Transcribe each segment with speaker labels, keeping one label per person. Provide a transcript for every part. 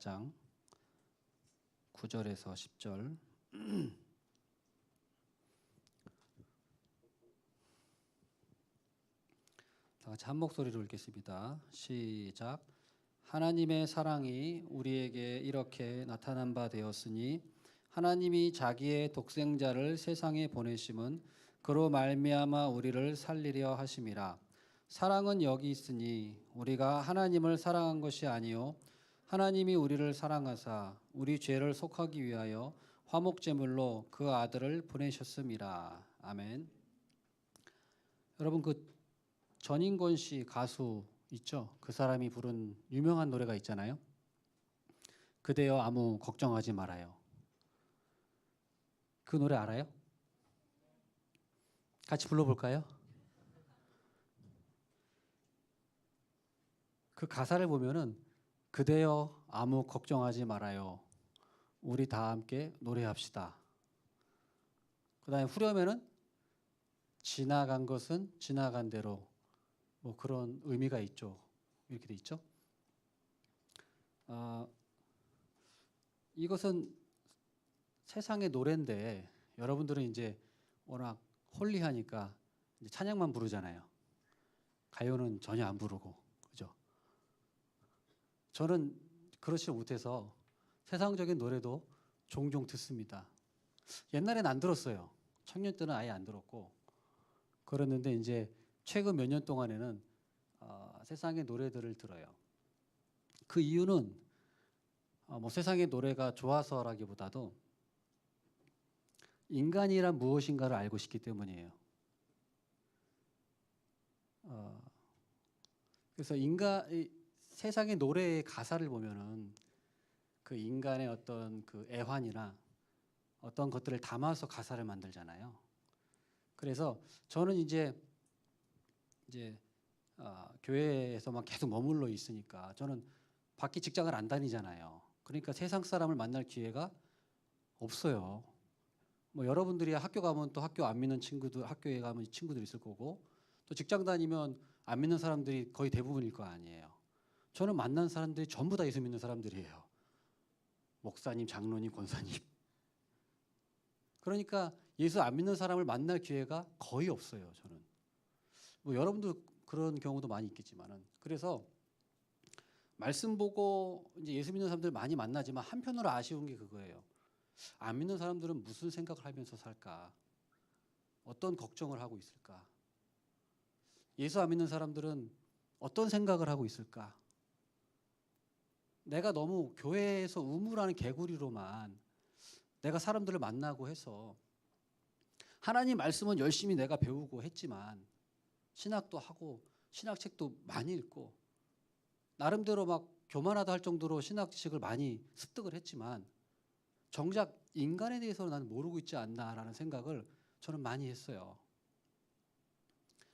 Speaker 1: 4장 9절에서 10절. 다 같이 한 목소리로 읽겠습니다. 시작. 하나님의 사랑이 우리에게 이렇게 나타난 바 되었으니 하나님이 자기의 독생자를 세상에 보내심은 그로 말미암아 우리를 살리려 하심이라. 사랑은 여기 있으니 우리가 하나님을 사랑한 것이 아니요 하나님이 우리를 사랑하사 우리 죄를 속하기 위하여 화목제물로 그 아들을 보내셨음이라. 아멘. 여러분, 그 전인권 씨 가수 있죠? 그 사람이 부른 유명한 노래가 있잖아요. 그대여 아무 걱정하지 말아요. 그 노래 알아요? 같이 불러볼까요? 그 가사를 보면은 그대여 아무 걱정하지 말아요. 우리 다 함께 노래합시다. 그 다음에 후렴에는 지나간 것은 지나간 대로 뭐 그런 의미가 있죠. 이렇게 돼 있죠. 이것은 세상의 노래인데 여러분들은 이제 워낙 홀리하니까 이제 찬양만 부르잖아요. 가요는 전혀 안 부르고, 그죠? 저는 그렇지 못해서 세상적인 노래도 종종 듣습니다. 옛날엔 안 들었어요. 청년 때는 아예 안 들었고 그랬는데 이제 최근 몇 년 동안에는 세상의 노래들을 들어요. 그 이유는 뭐 세상의 노래가 좋아서라기보다도 인간이란 무엇인가를 알고 싶기 때문이에요. 그래서 세상의 노래의 가사를 보면은 그 인간의 어떤 그 애환이나 어떤 것들을 담아서 가사를 만들잖아요. 그래서 저는 이제 교회에서만 계속 머물러 있으니까 저는 밖에 직장을 안 다니잖아요. 그러니까 세상 사람을 만날 기회가 없어요. 뭐 여러분들이 학교 가면 또 학교 안 믿는 친구들, 학교에 가면 친구들 있을 거고 또 직장 다니면 안 믿는 사람들이 거의 대부분일 거 아니에요. 저는 만난 사람들이 전부 다 예수 믿는 사람들이에요. 목사님, 장로님, 권사님. 그러니까 예수 안 믿는 사람을 만날 기회가 거의 없어요. 저는. 뭐 여러분도 그런 경우도 많이 있겠지만은 그래서 말씀 보고 이제 예수 믿는 사람들 많이 만나지만 한편으로 아쉬운 게 그거예요. 안 믿는 사람들은 무슨 생각을 하면서 살까? 어떤 걱정을 하고 있을까? 예수 안 믿는 사람들은 어떤 생각을 하고 있을까? 내가 너무 교회에서 우물하는 개구리로만 내가 사람들을 만나고 해서 하나님 말씀은 열심히 내가 배우고 했지만 신학도 하고 신학책도 많이 읽고 나름대로 막 교만하다 할 정도로 신학 지식을 많이 습득을 했지만 정작 인간에 대해서는 나는 모르고 있지 않나라는 생각을 저는 많이 했어요.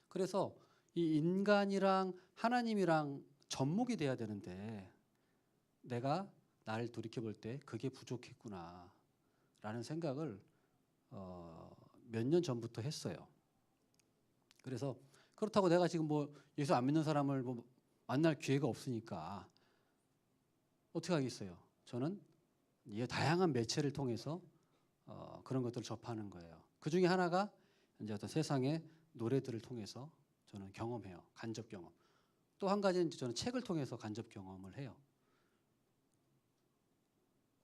Speaker 1: 그래서 이 인간이랑 하나님이랑 접목이 돼야 되는데 내가 나를 돌이켜볼 때 그게 부족했구나 라는 생각을 몇 년 전부터 했어요. 그래서 그렇다고 내가 지금 뭐 예수 안 믿는 사람을 뭐 만날 기회가 없으니까 어떻게 하겠어요? 저는 이 다양한 매체를 통해서 그런 것들을 접하는 거예요. 그 중에 하나가 이제 어떤 세상의 노래들을 통해서 저는 경험해요. 간접 경험. 또 한 가지는 저는 책을 통해서 간접 경험을 해요.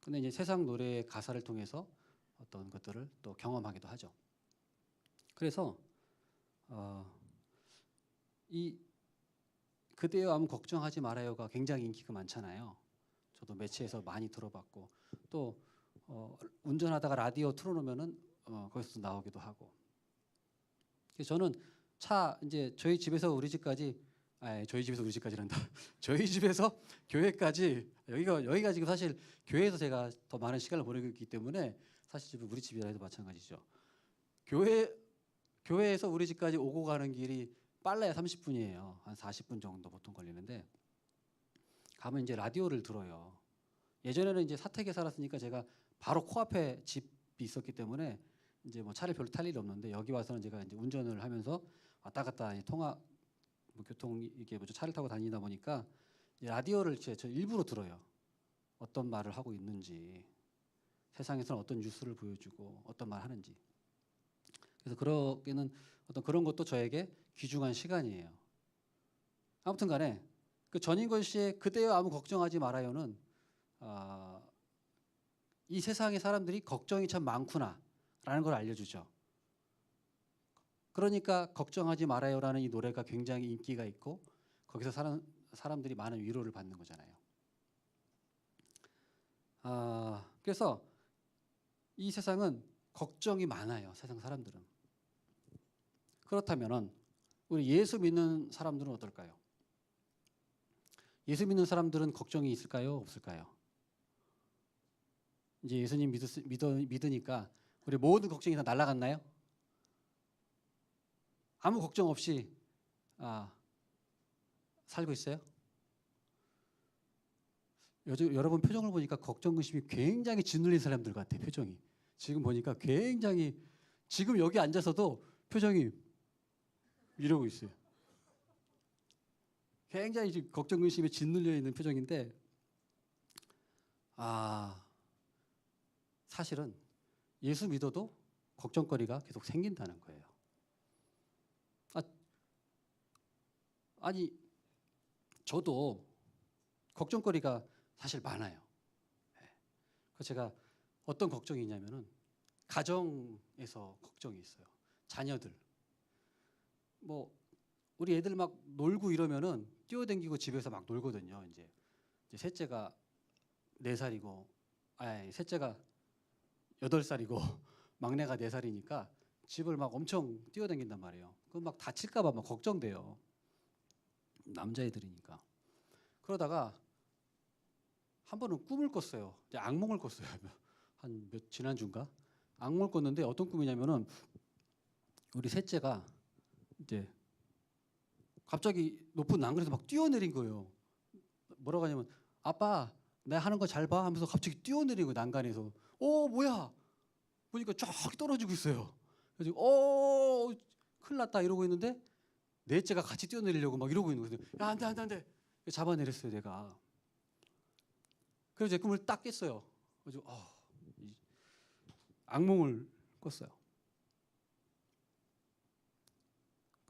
Speaker 1: 근데 이제 세상 노래의 가사를 통해서 어떤 것들을 또 경험하기도 하죠. 그래서 이 그대여 아무 걱정하지 말아요가 굉장히 인기가 많잖아요. 저도 매체에서 많이 들어봤고 또 운전하다가 라디오 틀어놓으면은 거기서 나오기도 하고. 그래서 저는 이제 저희 집에서 우리 집까지 저희 집에서 우리 집까지란다. 저희 집에서 교회까지 여기가 지금 사실 교회에서 제가 더 많은 시간을 보내고 있기 때문에 사실 우리 집이라 해도 마찬가지죠. 교회에서 우리 집까지 오고 가는 길이 빨라야 30분이에요. 한 40분 정도 보통 걸리는데 가면 이제 라디오를 들어요. 예전에는 이제 사택에 살았으니까 제가 바로 코앞에 집이 있었기 때문에 이제 뭐 차를 별로 탈 일이 없는데 여기 와서는 제가 이제 운전을 하면서 왔다 갔다 교통 이게 차를 타고 다니다 보니까 라디오를 저 일부러 들어요. 어떤 말을 하고 있는지, 세상에서는 어떤 뉴스를 보여주고 어떤 말을 하는지. 그래서 그러기는 어떤 그런 것도 저에게 귀중한 시간이에요. 아무튼 간에 그 전인권 씨의 그대여 아무 걱정하지 말아요는 이 세상의 사람들이 걱정이 참 많구나라는 걸 알려주죠. 그러니까 걱정하지 말아요라는 이 노래가 굉장히 인기가 있고 거기서 사람들이 많은 위로를 받는 거잖아요. 그래서 이 세상은 걱정이 많아요. 세상 사람들은. 그렇다면은 우리 예수 믿는 사람들은 어떨까요? 예수 믿는 사람들은 걱정이 있을까요? 없을까요? 이제 예수님 믿으니까 우리 모든 걱정이 다 날아갔나요? 아무 걱정 없이 살고 있어요? 여러분 표정을 보니까 걱정 근심이 굉장히 짓눌린 사람들 같아요. 표정이 지금 보니까 굉장히 지금 여기 앉아서도 표정이 이러고 있어요. 굉장히 지금 걱정 근심에 짓눌려 있는 표정인데 사실은 예수 믿어도 걱정거리가 계속 생긴다는 거예요. 아니 저도 걱정거리가 사실 많아요. 그래서 제가 어떤 걱정이 있냐면은 가정에서 걱정이 있어요. 자녀들 뭐 우리 애들 막 놀고 이러면은 뛰어댕기고 집에서 막 놀거든요. 이제 셋째가 4살이고 셋째가 8살이고 막내가 4살이니까 집을 막 엄청 뛰어댕긴단 말이에요. 그럼 막 다칠까 봐 막 걱정돼요. 남자애들이니까. 그러다가 한 번은 꿈을 꿨어요. 이제 악몽을 꿨어요. 지난주인가? 악몽을 꿨는데 어떤 꿈이냐면은 우리 셋째가 이제 갑자기 높은 난간에서 막 뛰어내린 거예요. 뭐라고 하냐면 아빠 내가 하는 거 잘 봐 하면서 갑자기 뛰어내린 거예요. 난간에서. 뭐야? 보니까 쫙 떨어지고 있어요. 그래서 큰일 났다 이러고 있는데 넷째가 같이 뛰어내리려고 막 이러고 있는 거예요. 야 안돼 안돼 안돼. 잡아내렸어요 내가. 그래서 제 꿈을 딱 깼어요. 그래서 악몽을 꿨어요.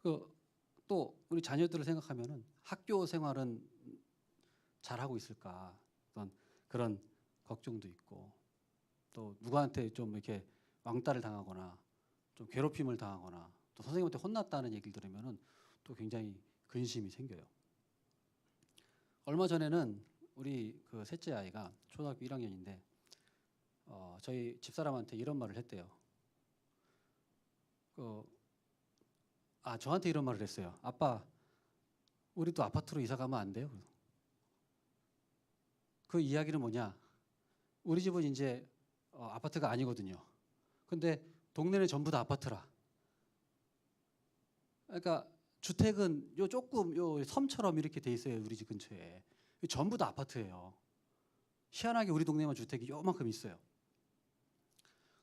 Speaker 1: 또 우리 자녀들을 생각하면은 학교 생활은 잘 하고 있을까 그런 걱정도 있고 또 누구한테 좀 이렇게 왕따를 당하거나 좀 괴롭힘을 당하거나 또 선생님한테 혼났다는 얘기를 들으면은 또 굉장히 근심이 생겨요. 얼마 전에는 우리 그 셋째 아이가 초등학교 1학년인데 저희 집사람한테 이런 말을 했대요. 저한테 이런 말을 했어요. 아빠, 우리도 아파트로 이사 가면 안 돼요? 그 이야기는 뭐냐? 우리 집은 이제 아파트가 아니거든요. 근데 동네는 전부 다 아파트라. 그러니까 주택은 조금 섬처럼 이렇게 돼 있어요. 우리 집 근처에. 전부 다 아파트예요. 희한하게 우리 동네만 주택이 요만큼 있어요.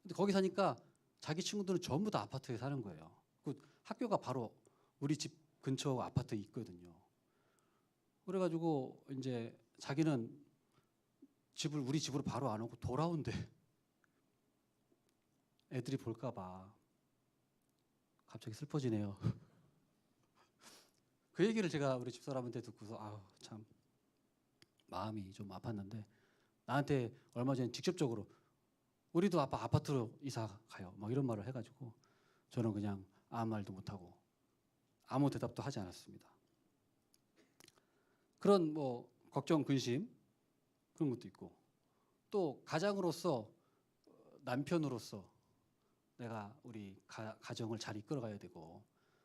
Speaker 1: 근데 거기 사니까 자기 친구들은 전부 다 아파트에 사는 거예요. 그 학교가 바로 우리 집 근처 아파트에 있거든요. 그래가지고 이제 자기는 우리 집으로 바로 안 오고 돌아온대. 애들이 볼까봐. 갑자기 슬퍼지네요. 그 얘기를 제가 우리 집사람한테 듣고서 참 마음이 좀 아팠는데 나한테 얼마 전에 직접적으로 우리도 아파트로 이사 가요. 막 이런 말을 해가지고 저는 그냥 아무 말도 못하고 아무 대답도 하지 않았습니다. 그런 뭐 걱정, 근심 그런 것도 있고 또 가장으로서 남편으로서 내가 우리 가정을 잘 이끌어가야 되고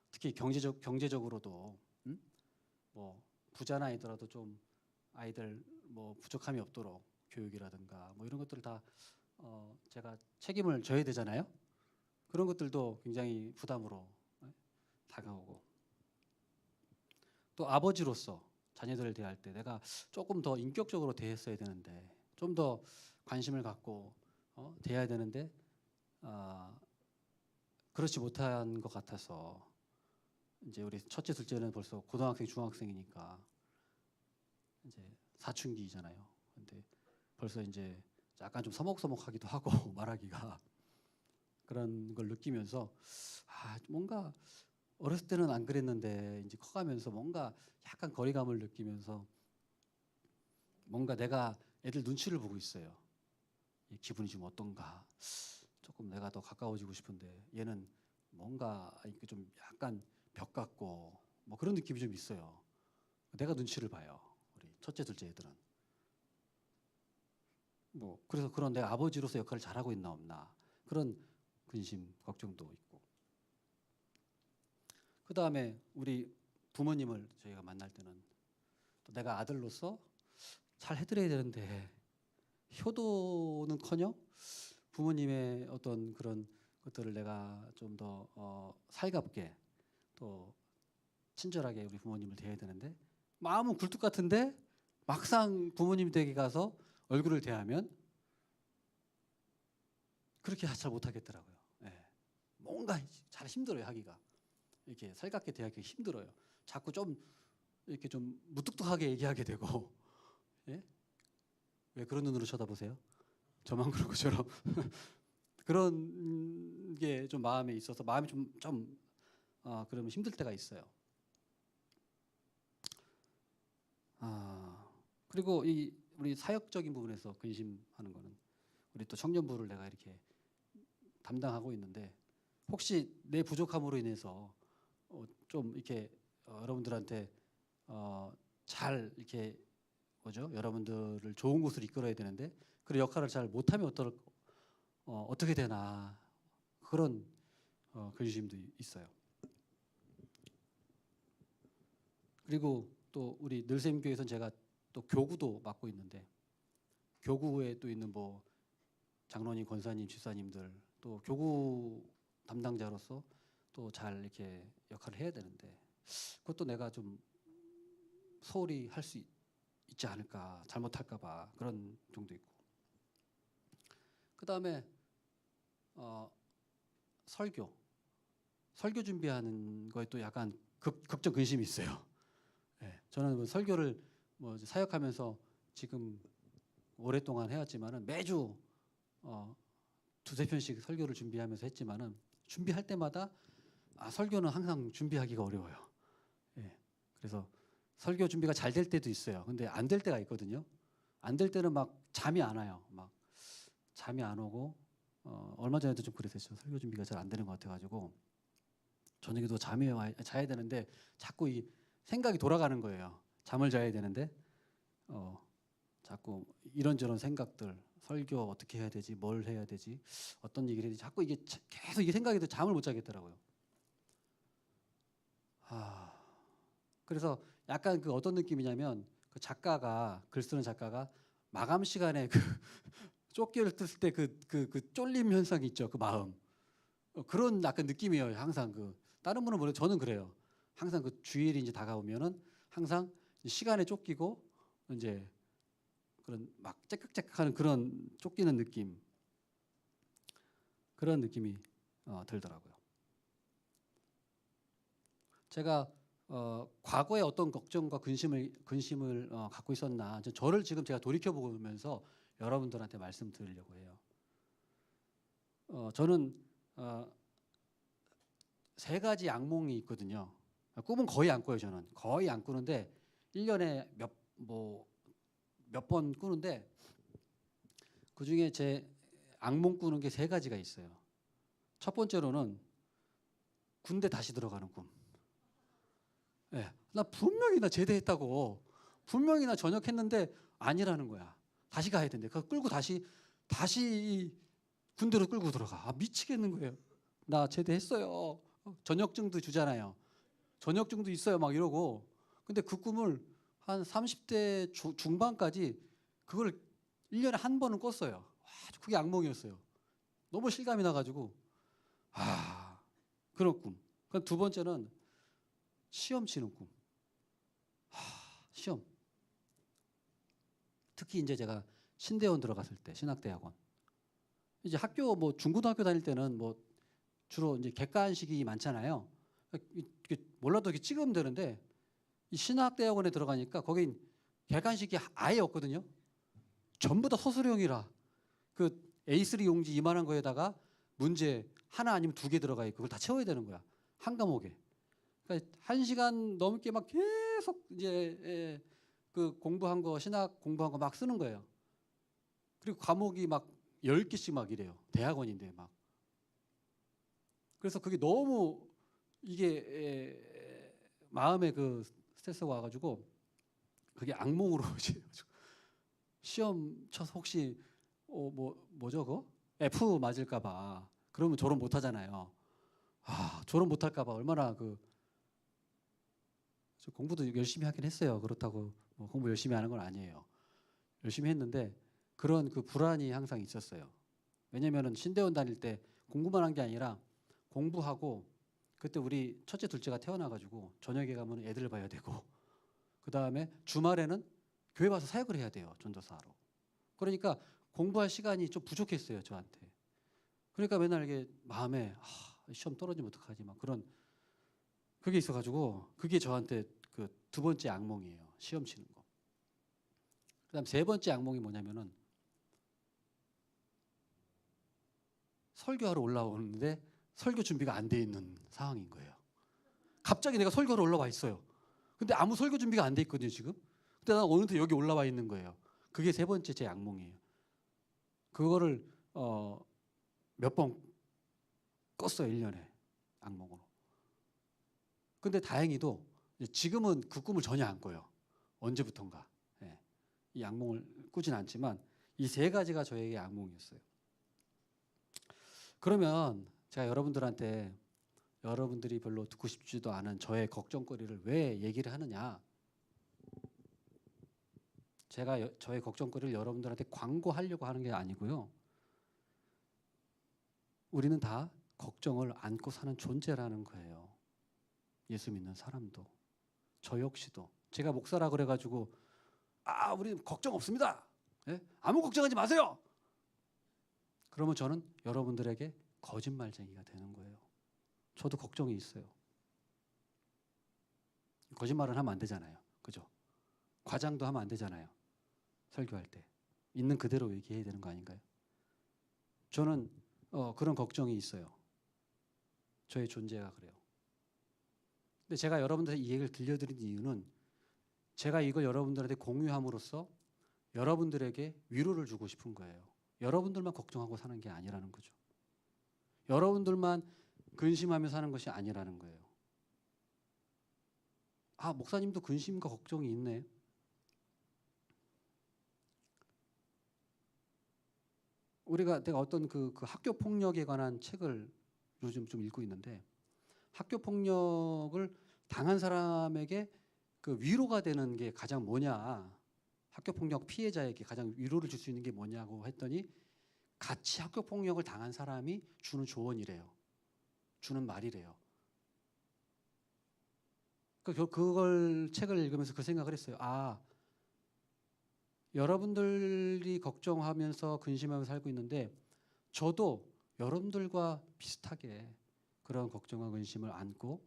Speaker 1: 특히 경제적으로도 뭐 부자는 아니더라도 좀 아이들 뭐 부족함이 없도록 교육이라든가 뭐 이런 것들을 다 제가 책임을 져야 되잖아요. 그런 것들도 굉장히 부담으로 다가오고 또 아버지로서 자녀들을 대할 때 내가 조금 더 인격적으로 대했어야 되는데 좀 더 관심을 갖고 대해야 되는데 그렇지 못한 것 같아서 이제 우리 첫째 둘째는 벌써 고등학생 중학생이니까 이제 사춘기잖아요. 근데 벌써 이제 약간 좀 서먹서먹하기도 하고 말하기가 그런 걸 느끼면서 뭔가 어렸을 때는 안 그랬는데 이제 커가면서 뭔가 약간 거리감을 느끼면서 뭔가 내가 애들 눈치를 보고 있어요. 기분이 좀 어떤가. 조금 내가 더 가까워지고 싶은데 얘는 뭔가 이렇게 좀 약간 벽 같고 뭐 그런 느낌이 좀 있어요. 내가 눈치를 봐요. 우리 첫째, 둘째 애들은. 뭐 그래서 그런 내가 아버지로서 역할을 잘하고 있나 없나 그런 근심, 걱정도 있고. 그 다음에 우리 부모님을 저희가 만날 때는 또 내가 아들로서 잘 해드려야 되는데 효도는커녕 부모님의 어떤 그런 것들을 내가 좀 더 살갑게 또 친절하게 우리 부모님을 대해야 되는데 마음은 굴뚝 같은데 막상 부모님 댁에 가서 얼굴을 대하면 그렇게 잘 못하겠더라고요. 예. 뭔가 잘 힘들어요 하기가. 이렇게 살갑게 대하기 힘들어요. 자꾸 좀 이렇게 좀 무뚝뚝하게 얘기하게 되고. 예? 왜 그런 눈으로 쳐다보세요? 저만 그런 것처럼 그런 게 좀 마음에 있어서 마음이 좀 그러면 힘들 때가 있어요. 그리고 이 우리 사역적인 부분에서 근심하는 거는 우리 또 청년부를 내가 이렇게 담당하고 있는데 혹시 내 부족함으로 인해서 좀 이렇게 여러분들한테 잘 이렇게 여러분들을 좋은 곳으로 이끌어야 되는데 그런 역할을 잘 못하면 어떻게 되나 그런 근심도 있어요. 그리고 또 우리 늘샘교회에서는 제가 또 교구도 맡고 있는데 교구에 또 있는 뭐 장로님, 권사님, 집사님들 또 교구 담당자로서 또 잘 이렇게 역할을 해야 되는데 그것도 내가 좀 소홀히 할 수 있지 않을까, 잘못할까봐 그런 정도 있고. 그 다음에 설교 준비하는 거에 또 약간 걱정 근심이 있어요. 네, 저는 뭐 설교를 뭐 사역하면서 지금 오랫동안 해왔지만은 매주 두세 편씩 설교를 준비하면서 했지만은 준비할 때마다 설교는 항상 준비하기가 어려워요. 예, 그래서 설교 준비가 잘 될 때도 있어요. 근데 안 될 때가 있거든요. 안 될 때는 막 잠이 안 와요. 막 잠이 안 오고 얼마 전에도 좀 그랬어요. 설교 준비가 잘 안 되는 것 같아가지고 저녁에도 자야 되는데 자꾸 이 생각이 돌아가는 거예요. 잠을 자야 되는데 자꾸 이런저런 생각들, 설교 어떻게 해야 되지, 뭘 해야 되지, 어떤 얘기를 해야 되지, 자꾸 이게 계속 이게 생각이 들어 잠을 못 자겠더라고요. 그래서 약간 그 어떤 느낌이냐면 그 작가가 글 쓰는 작가가 마감 시간에 그 쪽지를 뜰 때 그 쫄림 현상이 있죠. 그 마음 그런 약간 느낌이에요. 항상 그 다른 분은 모르 저는 그래요. 항상 그 주일이 이제 다가오면은 항상 시간에 쫓기고 이제 그런 막 째깍째깍하는 그런 쫓기는 느낌 그런 느낌이 들더라고요. 제가 과거에 어떤 걱정과 근심을 갖고 있었나 저를 지금 제가 돌이켜 보면서 여러분들한테 말씀드리려고 해요. 저는 세 가지 악몽이 있거든요. 꿈은 거의 안 꿔요. 저는 거의 안 꾸는데 1년에 몇 번 꾸는데 그중에 제 악몽 꾸는 게 세 가지가 있어요. 첫 번째로는 군대 다시 들어가는 꿈. 네, 나 분명히 나 제대했다고 분명히 나 전역했는데 아니라는 거야. 다시 가야 된대. 그거 끌고 다시 군대로 끌고 들어가. 미치겠는 거예요. 나 제대했어요. 전역증도 주잖아요. 전역증도 있어요. 막 이러고. 근데 그 꿈을 한 30대 중반까지 그걸 1년에 한 번은 꿨어요. 그게 악몽이었어요. 너무 실감이 나가지고 그런 꿈. 그럼 두 번째는 시험 치는 꿈. 시험. 특히 이제 제가 신대원 들어갔을 때 신학대학원. 이제 학교 뭐 중고등학교 다닐 때는 뭐 주로 이제 객관식이 많잖아요. 몰라도 이렇게 찍으면 되는데 이 신학대학원에 들어가니까 거긴 객관식이 아예 없거든요. 전부 다 서술형이라 그 A3 용지 이만한 거에다가 문제 하나 아니면 2개 들어가 있고 그걸 다 채워야 되는 거야. 한 과목에. 그러니까 1시간 넘게 막 계속 이제 그 공부한 거 신학 공부한 거 막 쓰는 거예요. 그리고 과목이 막 10개씩 막 이래요. 대학원인데 막. 그래서 그게 너무 이게 마음에 그 스트레스가 와가지고 그게 악몽으로 이제 시험 쳐서 혹시 뭐죠 그거? F 맞을까봐 그러면 졸업 못하잖아요. 아 졸업 못할까봐 얼마나 저 공부도 열심히 하긴 했어요. 그렇다고 뭐 공부 열심히 하는 건 아니에요. 열심히 했는데 그런 그 불안이 항상 있었어요. 왜냐면은 신대원 다닐 때 공부만 한 게 아니라 공부하고 그때 우리 첫째 둘째가 태어나가지고 저녁에 가면 애들 봐야 되고 그 다음에 주말에는 교회 와서 사역을 해야 돼요. 전도사로. 그러니까 공부할 시간이 좀 부족했어요. 저한테. 그러니까 맨날 이게 마음에 시험 떨어지면 어떡하지 막 그런 그게 있어가지고 그게 저한테 그 2번째 악몽이에요. 시험 치는 거. 그다음 3번째 악몽이 뭐냐면은 설교하러 올라오는데 설교 준비가 안 돼 있는 상황인 거예요. 갑자기 내가 설교하러 올라와 있어요. 근데 아무 설교 준비가 안 돼 있거든요 지금. 근데 난 어느새 여기 올라와 있는 거예요. 그게 3번째 제 악몽이에요. 그거를 몇 번 껐어요. 1년에 악몽으로. 근데 다행히도 지금은 그 꿈을 전혀 안 꿔요. 언제부턴가. 예. 이 악몽을 꾸진 않지만 이 3가지가 저에게 악몽이었어요. 그러면 제가 여러분들한테 여러분들이 별로 듣고 싶지도 않은 저의 걱정거리를 왜 얘기를 하느냐. 제가 저의 걱정거리를 여러분들한테 광고하려고 하는 게 아니고요. 우리는 다 걱정을 안고 사는 존재라는 거예요. 예수 믿는 사람도. 저 역시도. 제가 목사라 그래가지고 우리 걱정 없습니다. 예? 아무 걱정하지 마세요. 그러면 저는 여러분들에게 거짓말쟁이가 되는 거예요. 저도 걱정이 있어요. 거짓말은 하면 안 되잖아요. 그죠? 과장도 하면 안 되잖아요. 설교할 때. 있는 그대로 얘기해야 되는 거 아닌가요? 저는 그런 걱정이 있어요. 저의 존재가 그래요. 근데 제가 여러분들한테 이 얘기를 들려드린 이유는 제가 이걸 여러분들한테 공유함으로써 여러분들에게 위로를 주고 싶은 거예요. 여러분들만 걱정하고 사는 게 아니라는 거죠. 여러분들만 근심하며 사는 것이 아니라는 거예요. 목사님도 근심과 걱정이 있네. 내가 어떤 그 학교 폭력에 관한 책을 요즘 좀 읽고 있는데 학교 폭력을 당한 사람에게 그 위로가 되는 게 가장 뭐냐. 학교 폭력 피해자에게 가장 위로를 줄 수 있는 게 뭐냐고 했더니 같이 학교 폭력을 당한 사람이 주는 조언이래요. 주는 말이래요. 그걸 책을 읽으면서 그 생각을 했어요. 여러분들이 걱정하면서 근심하면서 살고 있는데 저도 여러분들과 비슷하게 그런 걱정과 근심을 안고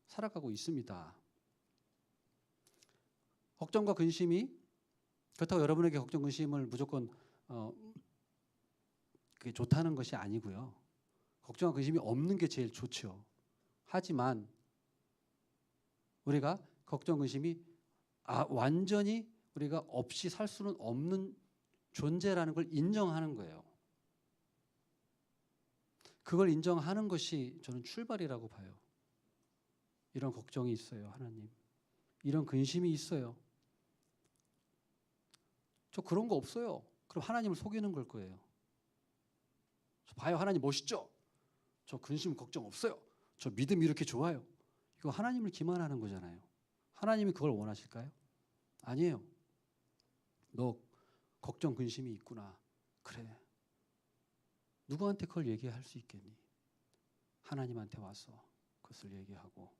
Speaker 1: 살아가고 있습니다. 걱정과 근심이 그렇다고 여러분에게 걱정 근심을 무조건 그게 좋다는 것이 아니고요. 걱정과 근심이 없는 게 제일 좋죠. 하지만 우리가 걱정 근심이 완전히 우리가 없이 살 수는 없는 존재라는 걸 인정하는 거예요. 그걸 인정하는 것이 저는 출발이라고 봐요. 이런 걱정이 있어요, 하나님. 이런 근심이 있어요. 저 그런 거 없어요. 그럼 하나님을 속이는 걸 거예요. 봐요, 하나님 멋있죠? 저 근심 걱정 없어요. 저 믿음이 이렇게 좋아요. 이거 하나님을 기만하는 거잖아요. 하나님이 그걸 원하실까요? 아니에요. 너 걱정 근심이 있구나. 그래. 누구한테 그걸 얘기할 수 있겠니? 하나님한테 와서 그것을 얘기하고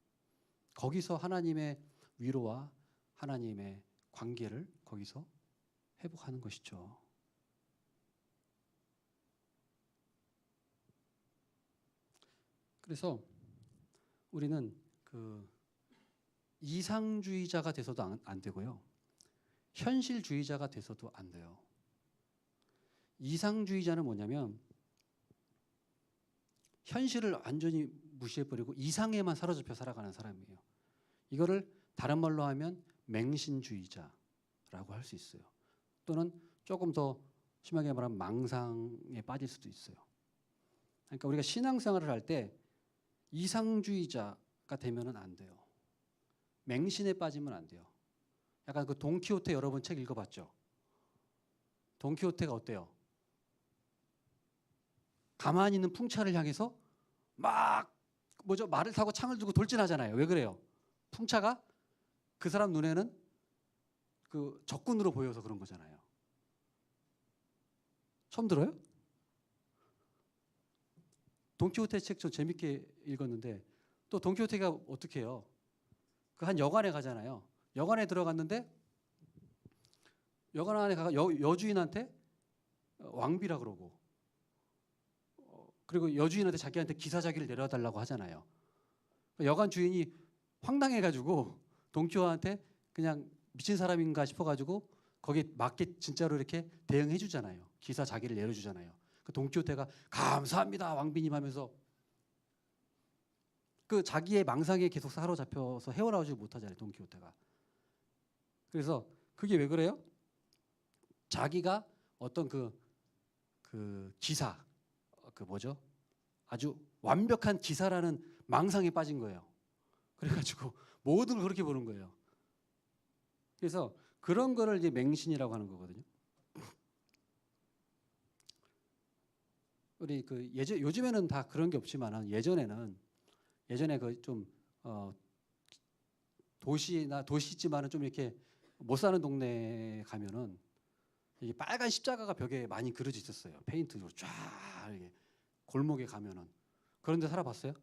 Speaker 1: 거기서 하나님의 위로와 하나님의 관계를 거기서 회복하는 것이죠. 그래서 우리는 그 이상주의자가 돼서도 안 되고요. 현실주의자가 돼서도 안 돼요. 이상주의자는 뭐냐면 현실을 완전히 무시해버리고 이상에만 사로잡혀 살아가는 사람이에요. 이거를 다른 말로 하면 맹신주의자라고 할 수 있어요. 또는 조금 더 심하게 말하면 망상에 빠질 수도 있어요. 그러니까 우리가 신앙생활을 할 때 이상주의자가 되면은 안 돼요. 맹신에 빠지면 안 돼요. 약간 그 돈키호테 여러분 책 읽어봤죠? 돈키호테가 어때요? 가만히 있는 풍차를 향해서 막 말을 타고 창을 들고 돌진하잖아요. 왜 그래요? 풍차가 그 사람 눈에는 그 적군으로 보여서 그런 거잖아요. 처음 들어요? 돈키호테 책 좀 재밌게 읽었는데 또 돈키호테가 어떻게 해요? 그 한 여관에 가잖아요. 여관에 들어갔는데 여관 안에 가서 여주인한테 왕비라 그러고 그리고 여주인한테 자기한테 기사자기를 내려달라고 하잖아요. 여관 주인이 황당해가지고 돈키호테한테 그냥 미친 사람인가 싶어가지고 거기에 맞게 진짜로 이렇게 대응해주잖아요. 기사자기를 내려주잖아요. 그 돈키호테가 감사합니다 왕비님 하면서 그 자기의 망상에 계속 사로잡혀서 헤어나오지 못하잖아요. 돈키호테가. 그래서 그게 왜 그래요? 자기가 어떤 그 기사 아주 완벽한 기사라는 망상에 빠진 거예요. 그래가지고 모든 걸 그렇게 보는 거예요. 그래서 그런 거를 이제 맹신이라고 하는 거거든요. 우리 요즘에는 다 그런 게 없지만 예전에 그 좀 도시지만은 좀 이렇게 못 사는 동네에 가면은 이 빨간 십자가가 벽에 많이 그려져 있었어요. 페인트로 쫙 이렇게 골목에 가면은. 그런데 살아봤어요?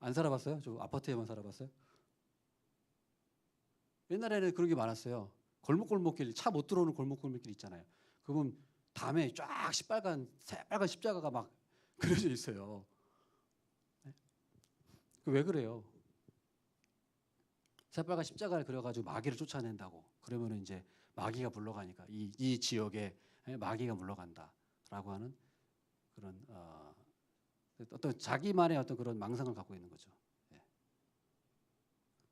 Speaker 1: 안 살아봤어요? 저 아파트에만 살아봤어요? 옛날에는 그런 게 많았어요. 골목골목길 차 못 들어오는 골목골목길 있잖아요. 그분 담에 쫙 새빨간 십자가가 막 그려져 있어요. 왜 그래요? 새빨간 십자가를 그려가지고 마귀를 쫓아낸다고. 그러면 이제 마귀가 물러가니까 이 지역에 마귀가 물러간다라고 하는 그런 어떤 자기만의 어떤 그런 망상을 갖고 있는 거죠.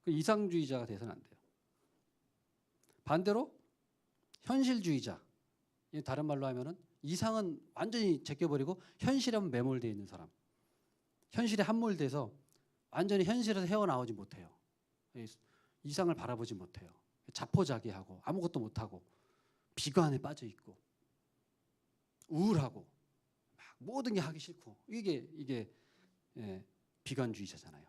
Speaker 1: 그 이상주의자가 돼서는 안 돼요. 반대로 현실주의자. 다른 말로 하면은 이상은 완전히 제껴버리고 현실에만 매몰되어 있는 사람. 현실에 함몰돼서 완전히 현실에서 헤어나오지 못해요. 이상을 바라보지 못해요. 자포자기하고 아무것도 못하고 비관에 빠져 있고 우울하고 모든 게 하기 싫고 이게 비관주의자잖아요.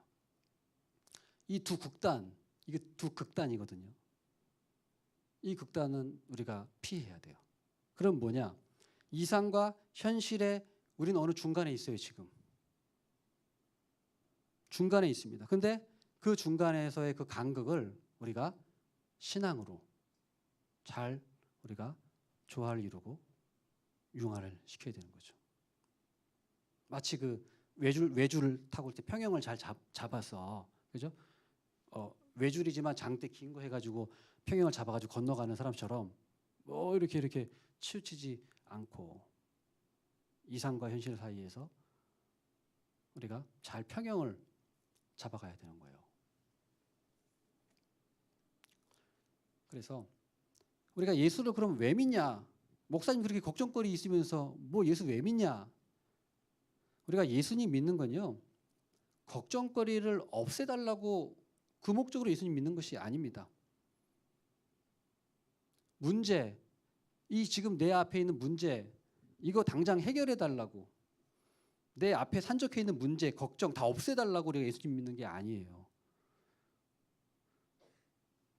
Speaker 1: 이 두 극단 이게 두 극단이거든요. 이 극단은 우리가 피해야 돼요. 그럼 뭐냐? 이상과 현실에 우리는 어느 중간에 있어요. 지금 중간에 있습니다. 근데 그 중간에서의 그 간극을 우리가 신앙으로 잘 우리가 조화를 이루고 융화를 시켜야 되는 거죠. 마치 그 외줄을 타고 올 때 평형을 잘 잡아서 그죠? 외줄이지만 장대 긴 거 해가지고 평형을 잡아가지고 건너가는 사람처럼 뭐 이렇게 치우치지 않고 이상과 현실 사이에서 우리가 잘 평형을 잡아가야 되는 거예요. 그래서 우리가 예수를 그럼 왜 믿냐? 목사님 그렇게 걱정거리 있으면서 뭐 예수 왜 믿냐? 우리가 예수님 믿는 건요. 걱정거리를 없애달라고 그 목적으로 예수님 믿는 것이 아닙니다. 문제, 이 지금 내 앞에 있는 문제, 이거 당장 해결해달라고 내 앞에 산적해 있는 문제, 걱정 다 없애달라고 우리가 예수님 믿는 게 아니에요.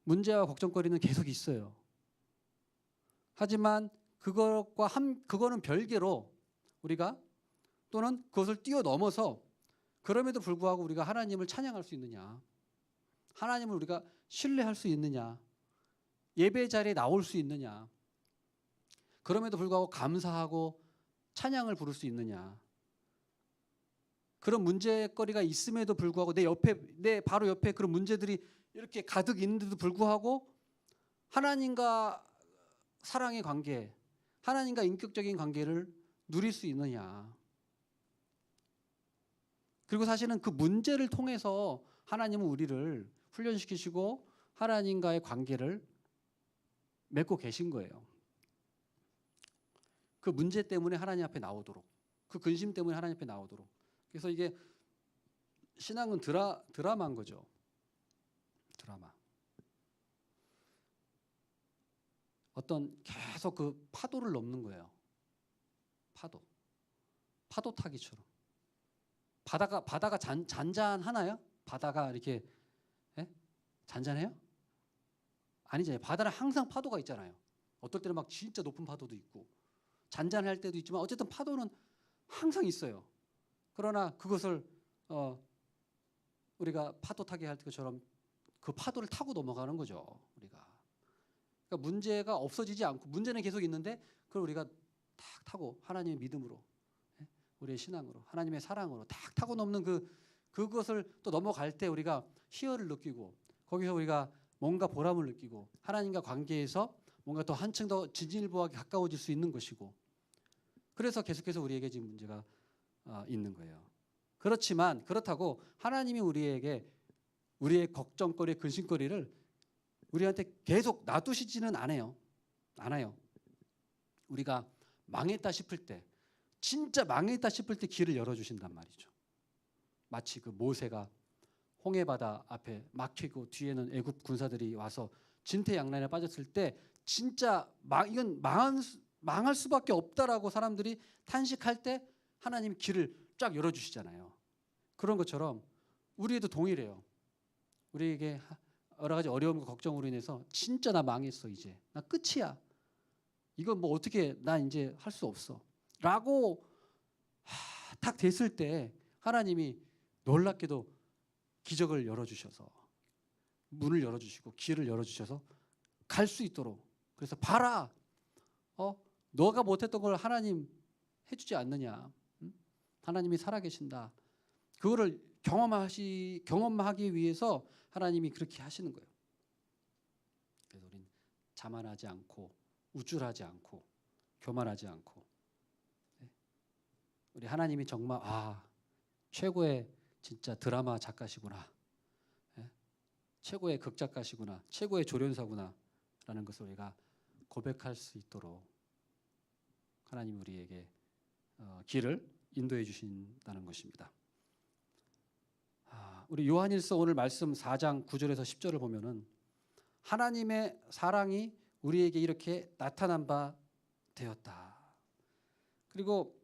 Speaker 1: 문제와 걱정거리는 계속 있어요. 하지만 그거는 별개로 우리가 또는 그것을 뛰어넘어서 그럼에도 불구하고 우리가 하나님을 찬양할 수 있느냐, 하나님을 우리가 신뢰할 수 있느냐, 예배 자리에 나올 수 있느냐, 그럼에도 불구하고 감사하고 찬양을 부를 수 있느냐, 그런 문제거리가 있음에도 불구하고 내 바로 옆에 그런 문제들이 이렇게 가득 있는데도 불구하고 하나님과 사랑의 관계, 하나님과 인격적인 관계를 누릴 수 있느냐. 그리고 사실은 그 문제를 통해서 하나님은 우리를 훈련시키시고 하나님과의 관계를 맺고 계신 거예요. 그 문제 때문에 하나님 앞에 나오도록, 그 근심 때문에 하나님 앞에 나오도록. 그래서 이게 신앙은 드라마인 거죠. 드라마. 어떤 계속 그 파도를 넘는 거예요. 파도 타기처럼. 바다가 잔잔하나요? 바다가 이렇게 잔잔해요? 아니잖아요. 바다는 항상 파도가 있잖아요. 어떨 때는 막 진짜 높은 파도도 있고 잔잔할 때도 있지만 어쨌든 파도는 항상 있어요. 그러나 그것을 우리가 파도 타기 할 때처럼 그 파도를 타고 넘어가는 거죠. 우리가. 그러니까 문제가 없어지지 않고 문제는 계속 있는데 그걸 우리가 탁 타고 하나님의 믿음으로, 우리의 신앙으로, 하나님의 사랑으로 탁 타고 넘는 그것을 또 넘어갈 때 우리가 희열을 느끼고 거기서 우리가 뭔가 보람을 느끼고 하나님과 관계에서 뭔가 또 한층 더 진일보하게 가까워질 수 있는 것이고, 그래서 계속해서 우리에게 지금 문제가 있는 거예요. 그렇지만 그렇다고 하나님이 우리에게 우리의 걱정거리, 근심거리를 우리한테 계속 놔두시지는 않아요. 우리가 망했다 싶을 때, 진짜 망했다 싶을 때 길을 열어주신단 말이죠. 마치 그 모세가 홍해바다 앞에 막히고 뒤에는 애굽 군사들이 와서 진퇴양난에 빠졌을 때 진짜 이건 망할 수밖에 없다라고 사람들이 탄식할 때 하나님이 길을 쫙 열어주시잖아요. 그런 것처럼 우리에도 동일해요. 우리에게 여러 가지 어려움과 걱정으로 인해서 진짜 나 망했어, 이제 나 끝이야, 이건 뭐 어떻게 나 이제 할 수 없어 라고 딱 됐을 때 하나님이 놀랍게도 기적을 열어주셔서 문을 열어주시고 길을 열어주셔서 갈 수 있도록, 그래서 봐라, 너가 못했던 걸 하나님 해주지 않느냐, 하나님이 살아계신다, 그거를 경험하기 위해서 하나님이 그렇게 하시는 거예요. 그래서 우리는 자만하지 않고 우쭐하지 않고 교만하지 않고, 우리 하나님이 정말 최고의 진짜 드라마 작가시구나, 최고의 극작가시구나, 최고의 조련사구나 라는 것을 우리가 고백할 수 있도록 하나님 우리에게 길을 인도해 주신다는 것입니다. 우리 요한일서 오늘 말씀 4장 9절에서 10절을 보면은 하나님의 사랑이 우리에게 이렇게 나타난 바 되었다. 그리고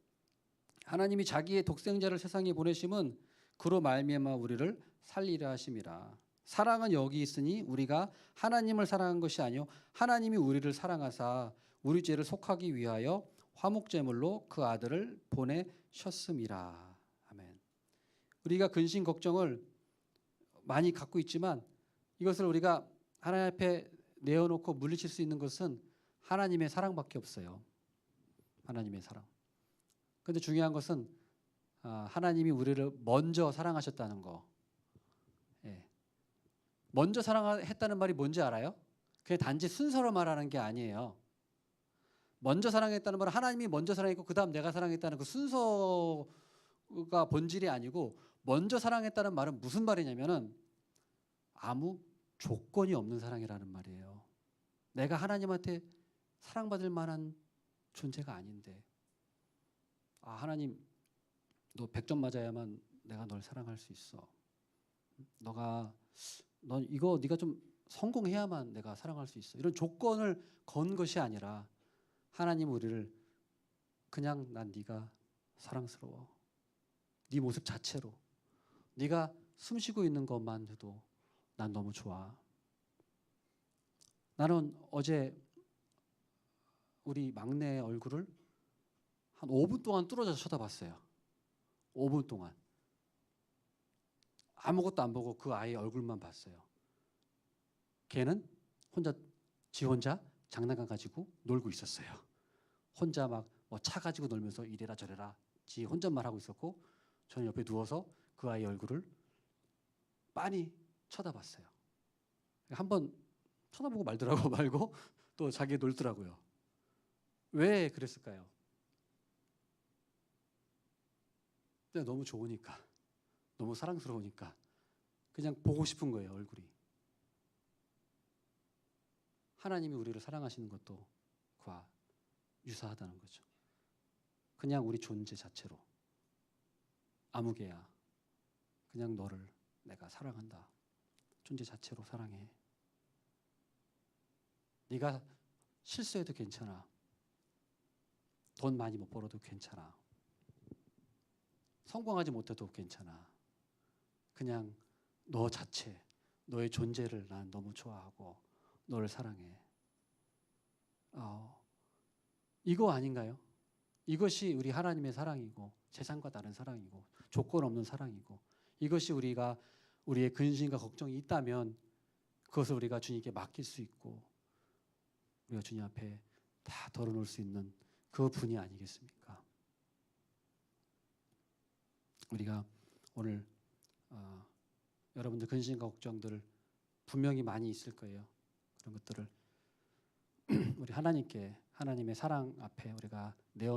Speaker 1: 하나님이 자기의 독생자를 세상에 보내심은 그로 말미암아 우리를 살리려 하심이라. 사랑은 여기 있으니 우리가 하나님을 사랑한 것이 아니요 하나님이 우리를 사랑하사 우리 죄를 속하기 위하여 화목제물로 그 아들을 보내셨음이라. 아멘. 우리가 근심 걱정을 많이 갖고 있지만 이것을 우리가 하나님 앞에 내어놓고 물리칠 수 있는 것은 하나님의 사랑밖에 없어요. 하나님의 사랑. 그런데 중요한 것은 하나님이 우리를 먼저 사랑하셨다는 거. 먼저 사랑했다는 말이 뭔지 알아요? 그게 단지 순서로 말하는 게 아니에요. 먼저 사랑했다는 말은 하나님이 먼저 사랑했고 그 다음 내가 사랑했다는 그 순서가 본질이 아니고, 먼저 사랑했다는 말은 무슨 말이냐면은 아무 조건이 없는 사랑이라는 말이에요. 내가 하나님한테 사랑받을 만한 존재가 아닌데, 하나님 너 100점 맞아야만 내가 널 사랑할 수 있어. 넌 이거 네가 좀 성공해야만 내가 사랑할 수 있어. 이런 조건을 건 것이 아니라 하나님 우리를 그냥 난 네가 사랑스러워. 네 모습 자체로, 네가 숨쉬고 있는 것만 해도 난 너무 좋아. 나는 어제 우리 막내 얼굴을 한 5분 동안 뚫어져서 쳐다봤어요. 5분 동안. 아무것도 안 보고 그 아이의 얼굴만 봤어요. 걔는 지 혼자 장난감 가지고 놀고 있었어요. 혼자 막 뭐 차 가지고 놀면서 이래라 저래라 지 혼잣말 하고 있었고, 저는 옆에 누워서 그 아이 얼굴을 빤히 쳐다봤어요. 한번 쳐다보고 말더라고 말고 또 자기 놀더라고요. 왜 그랬을까요? 그냥 너무 좋으니까, 너무 사랑스러우니까 그냥 보고 싶은 거예요, 얼굴이. 하나님이 우리를 사랑하시는 것도 그와 유사하다는 거죠. 그냥 우리 존재 자체로 아무개야, 그냥 너를 내가 사랑한다. 존재 자체로 사랑해. 네가 실수해도 괜찮아. 돈 많이 못 벌어도 괜찮아. 성공하지 못해도 괜찮아. 그냥 너 자체, 너의 존재를 난 너무 좋아하고 너를 사랑해. 이거 아닌가요? 이것이 우리 하나님의 사랑이고 세상과 다른 사랑이고 조건 없는 사랑이고, 이것이 우리가 우리의 근심과 걱정이 있다면 그것을 우리가 주님께 맡길 수 있고 우리가 주님 앞에 다 덜어놓을 수 있는 그 분이 아니겠습니까? 우리가 오늘 여러분들 근심과 걱정들 분명히 많이 있을 거예요. 그런 것들을 우리 하나님께, 하나님의 사랑 앞에 우리가 내어